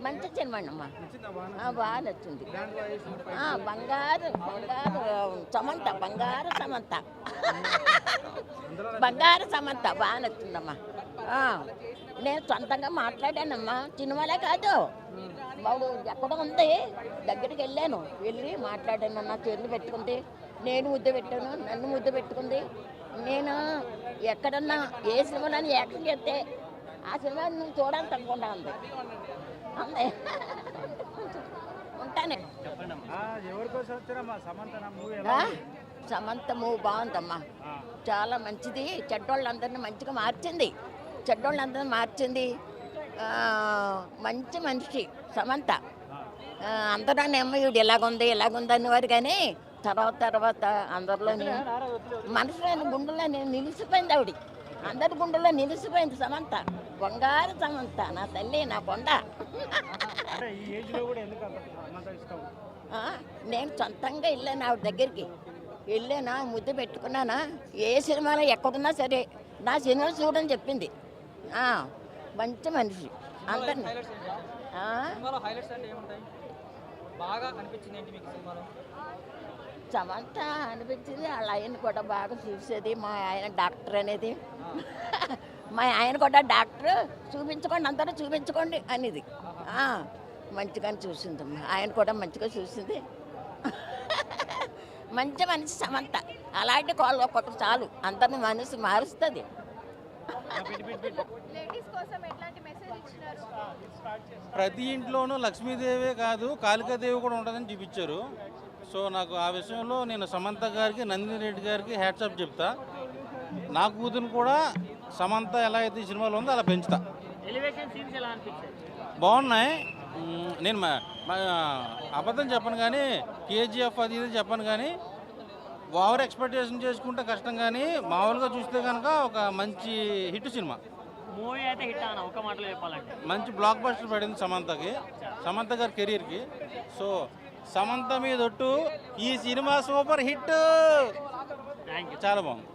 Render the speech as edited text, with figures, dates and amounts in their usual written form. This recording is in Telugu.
మంచి సినిమా అమ్మా, బాగా నచ్చింది. బంగారు బంగారు సమంత, బంగారు సమంత, బంగారు సమంత బాగా నచ్చిందమ్మా. నేను సొంతంగా మాట్లాడానమ్మా, సినిమాలే కాదు. వాడు ఎక్కడ ఉంది దగ్గరికి వెళ్ళి మాట్లాడాను. నా చేతులు పెట్టుకుంది, నేను ముద్ద పెట్టాను, నన్ను ముద్ద పెట్టుకుంది. నేను ఎక్కడన్నా ఏ సినిమాలని యాక్షన్ చేస్తే ఆ సినిమా నువ్వు చూడాలని తప్పకుండా ఉంది అందే ఉంటానే. సమంత మూవీ బాగుందమ్మా, చాలా మంచిది. చెడ్డోళ్ళందరినీ మంచిగా మార్చింది, మంచి మనిషి సమంత. అందరూ నెమ్మయుడు ఇలాగుంది అనేవారు, కానీ తర్వాత అందరిలోని మనసులోని గుండెలో నిలిచిపోయింది ఆవిడ. అందరి గుండెలో నిలిచిపోయింది సమంత, బంగారు సమంత, నా తల్లి, నా కొండ. నేను సొంతంగా వెళ్ళాను ఆవిడ దగ్గరికి, వెళ్ళానా ముద్దు పెట్టుకున్నానా. ఏ సినిమాలో ఎక్కడున్నా సరే నా సినిమా చూడని చెప్పింది. మంచి మనిషి అందరినీ. సమంత అనిపించింది, వాళ్ళ ఆయన కూడా బాగా చూసేది. మా ఆయన డాక్టర్ అనేది, మా ఆయన కూడా డాక్టర్, చూపించుకోండి అందరూ చూపించుకోండి అనేది. మంచిగానే చూసిందమ్మా, ఆయన కూడా మంచిగా చూసింది. మంచి మనిషి సమంత, అలాంటి కాళ్ళు ఒక్కొక్క చాలు అందరిని మనసు మారుస్తుంది. ప్రతి ఇంట్లోనూ లక్ష్మీదేవే కాదు కాళికాదేవి కూడా ఉంటుందని చూపించారు. సో నాకు ఆ విషయంలో నేను సమంత గారికి, నందిని రెడ్డి గారికి హ్యాట్సాప్ చెప్తా. నా కూతురు కూడా సమంత ఎలా అయితే ఈ సినిమాలో ఉందో అలా పెంచుతా. బాగున్నాయి. నేను అబద్ధం చెప్పను కానీ, కేజీఎఫ్ అది ఇది చెప్పను కానీ, ఓవర్ ఎక్స్పెక్టేషన్ చేసుకుంటే కష్టం. కానీ మామూలుగా చూస్తే కనుక ఒక మంచి హిట్ సినిమా. మూవీ అయితే హిట్ అన్న ఒక మాటలో చెప్పాలంటే మంచి బ్లాక్ బస్టర్ పడింది సమంతకి, సమంత గారి కెరీర్కి. సో సమంత మీద ఒట్టు, ఈ సినిమా సూపర్ హిట్, చాలా బాగుంది.